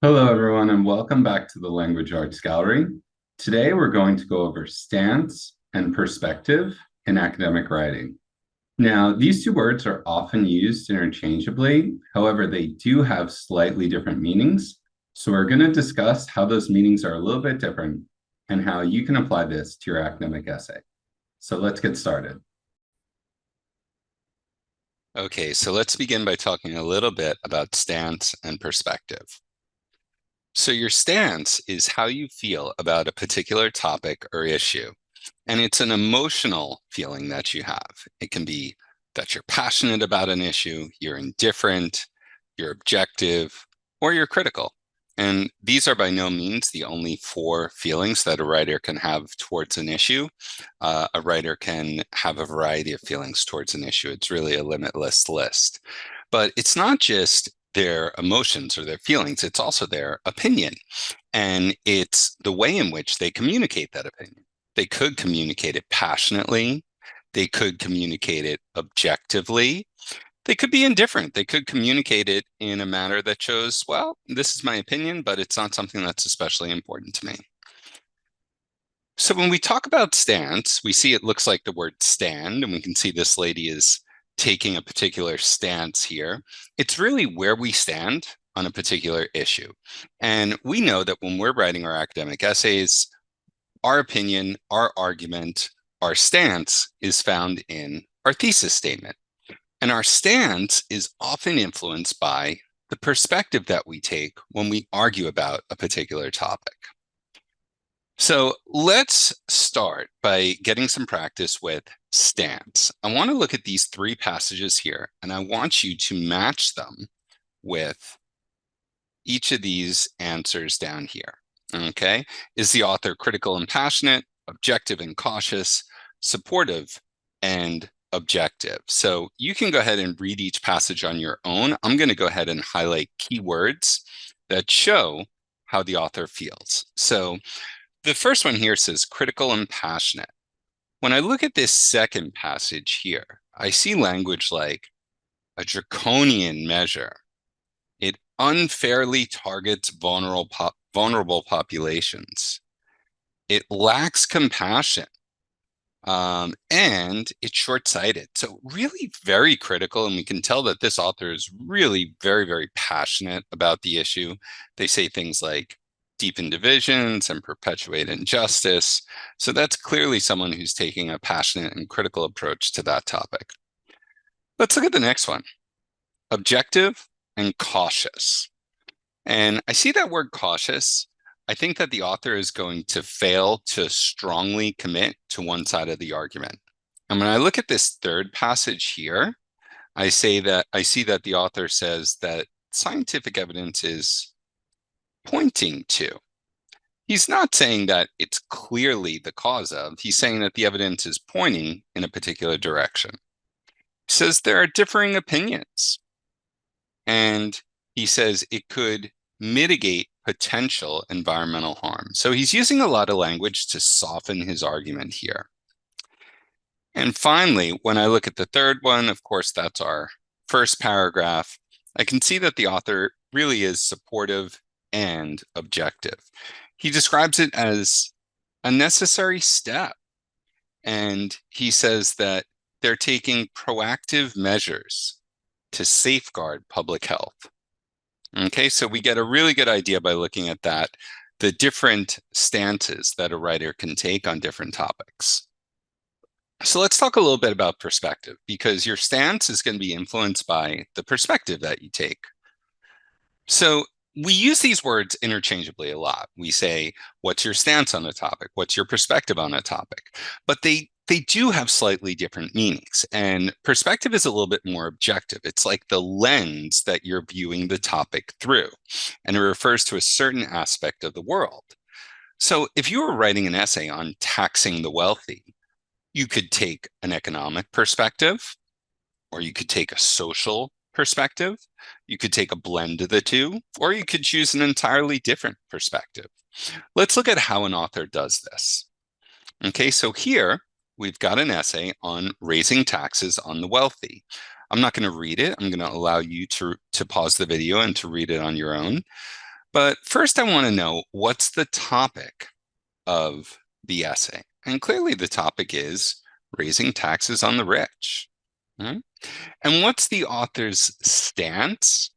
Hello, everyone, and welcome back to the Language Arts Gallery. Today, we're going to go over stance and perspective in academic writing. Now, these two words are often used interchangeably. However, they do have slightly different meanings. So we're going to discuss how those meanings are a little bit different and how you can apply this to your academic essay. So let's get started. Okay, so let's begin by talking a little bit about stance and perspective. So your stance is how you feel about a particular topic or issue, and it's an emotional feeling that you have. It can be that you're passionate about an issue, you're indifferent, you're objective, or you're critical. And these are by no means the only four feelings that a writer can have towards an issue. A writer can have a variety of feelings towards an issue. It's really a limitless list. But it's not just their emotions or their feelings, it's also their opinion. And it's the way in which they communicate that opinion. They could communicate it passionately, they could communicate it objectively, they could be indifferent. They could communicate it in a manner that shows, well, this is my opinion, but it's not something that's especially important to me. So when we talk about stance, we see it looks like the word stand, and we can see this lady is taking a particular stance here. It's really where we stand on a particular issue. And we know that when we're writing our academic essays, our opinion, our argument, our stance is found in our thesis statement. And our stance is often influenced by the perspective that we take when we argue about a particular topic. So let's start by getting some practice with stance. I want to look at these three passages here, and I want you to match them with each of these answers down here. Okay. Is the author critical and passionate, objective and cautious, supportive and objective? So you can go ahead and read each passage on your own. I'm going to go ahead and highlight keywords that show how the author feels. So the first one here says critical and passionate. When I look at this second passage here, I see language like a draconian measure. It unfairly targets vulnerable populations. It lacks compassion, and it's short-sighted. So really very critical, and we can tell that this author is really very, very passionate about the issue. They say things like deepen divisions and perpetuate injustice. So that's clearly someone who's taking a passionate and critical approach to that topic. Let's look at the next one. Objective and cautious. And I see that word cautious. I think that the author is going to fail to strongly commit to one side of the argument. And when I look at this third passage here, I see that the author says that scientific evidence is pointing to. He's not saying that it's clearly the cause of, he's saying that the evidence is pointing in a particular direction. He says there are differing opinions. And he says it could mitigate potential environmental harm. So he's using a lot of language to soften his argument here. And finally, when I look at the third one, of course, that's our first paragraph, I can see that the author really is supportive and objective. He describes it as a necessary step. And he says that they're taking proactive measures to safeguard public health. Okay, so we get a really good idea by looking at that, the different stances that a writer can take on different topics. So let's talk a little bit about perspective, because your stance is going to be influenced by the perspective that you take. So we use these words interchangeably a lot. We say, what's your stance on a topic? What's your perspective on a topic? But they do have slightly different meanings. And perspective is a little bit more objective. It's like the lens that you're viewing the topic through. And it refers to a certain aspect of the world. So if you were writing an essay on taxing the wealthy, you could take an economic perspective, or you could take a social perspective, you could take a blend of the two, or you could choose an entirely different perspective. Let's look at how an author does this. Okay, so here we've got an essay on raising taxes on the wealthy. I'm not going to read it. I'm going to allow you to pause the video and to read it on your own. But first, I want to know what's the topic of the essay. And clearly, the topic is raising taxes on the rich. Mhm. And what's the author's stance?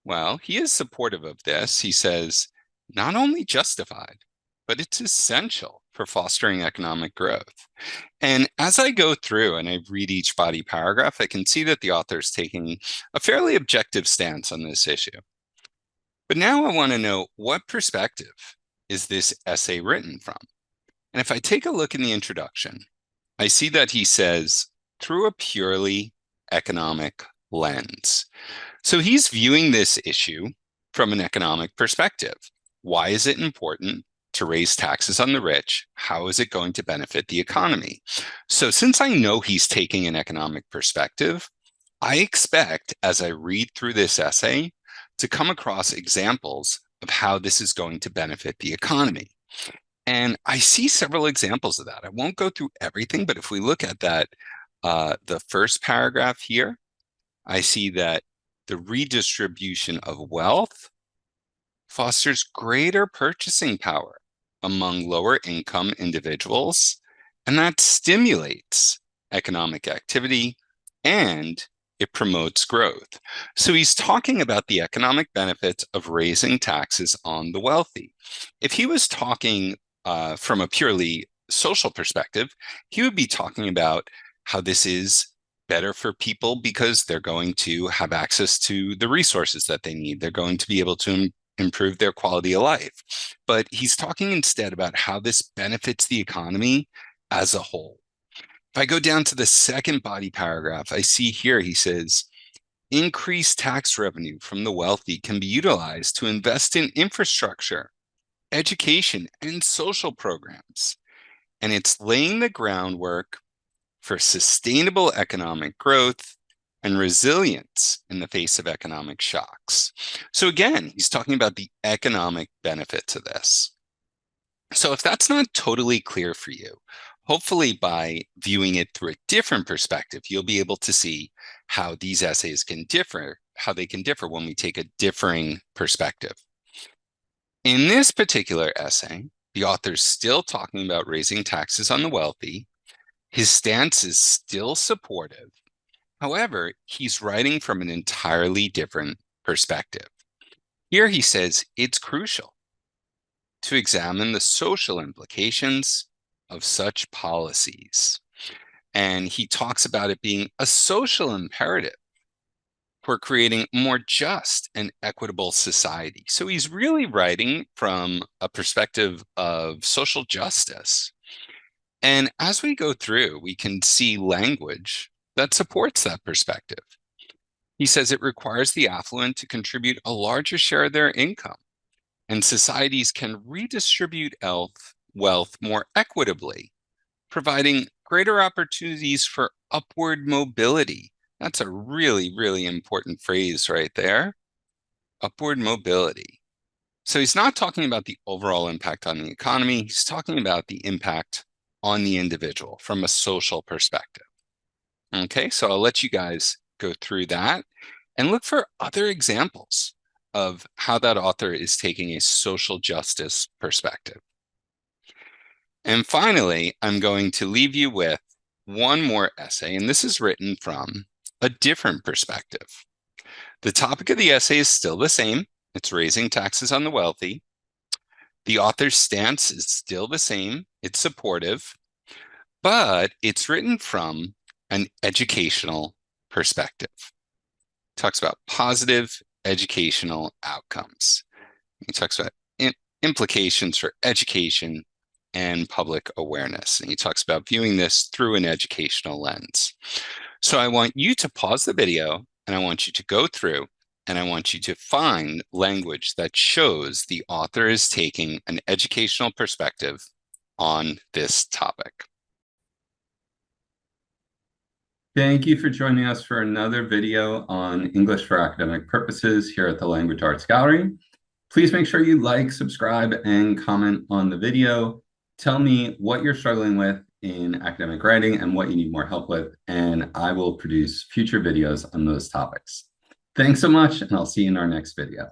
Well, he is supportive of this. He says, not only justified, but it's essential for fostering economic growth. And as I go through and I read each body paragraph, I can see that the author is taking a fairly objective stance on this issue. But now I want to know, what perspective is this essay written from? And if I take a look in the introduction, I see that he says, through a purely economic lens. So he's viewing this issue from an economic perspective. Why is it important to raise taxes on the rich? How is it going to benefit the economy? So since I know he's taking an economic perspective, I expect, as I read through this essay, to come across examples of how this is going to benefit the economy. And I see several examples of that. I won't go through everything, but if we look at that, the first paragraph here, I see that the redistribution of wealth fosters greater purchasing power among lower income individuals, and that stimulates economic activity and it promotes growth. So he's talking about the economic benefits of raising taxes on the wealthy. If he was talking from a purely social perspective, he would be talking about how this is better for people because they're going to have access to the resources that they need. They're going to be able to improve their quality of life. But he's talking instead about how this benefits the economy as a whole. If I go down to the second body paragraph, I see here he says, increased tax revenue from the wealthy can be utilized to invest in infrastructure, education, and social programs. And it's laying the groundwork for sustainable economic growth and resilience in the face of economic shocks. So again, he's talking about the economic benefits of this. So if that's not totally clear for you, hopefully by viewing it through a different perspective, you'll be able to see how these essays can differ, how they can differ when we take a differing perspective. In this particular essay, the author's still talking about raising taxes on the wealthy. His stance is still supportive. However, he's writing from an entirely different perspective. Here he says it's crucial to examine the social implications of such policies. And he talks about it being a social imperative for creating a more just and equitable society. So he's really writing from a perspective of social justice. And as we go through, we can see language that supports that perspective. He says it requires the affluent to contribute a larger share of their income, and societies can redistribute wealth more equitably, providing greater opportunities for upward mobility. That's a really, really important phrase right there. Upward mobility. So he's not talking about the overall impact on the economy. He's talking about the impact on the individual from a social perspective. Okay, so I'll let you guys go through that and look for other examples of how that author is taking a social justice perspective. And finally, I'm going to leave you with one more essay, and this is written from a different perspective. The topic of the essay is still the same. It's raising taxes on the wealthy. The author's stance is still the same. It's supportive, but it's written from an educational perspective. It talks about positive educational outcomes. He talks about implications for education and public awareness. And he talks about viewing this through an educational lens. So I want you to pause the video and I want you to go through and I want you to find language that shows the author is taking an educational perspective on this topic. Thank you for joining us for another video on English for academic purposes here at the Language Arts Gallery. Please make sure you like, subscribe, and comment on the video. Tell me what you're struggling with in academic writing and what you need more help with, and I will produce future videos on those topics. Thanks so much, and I'll see you in our next video.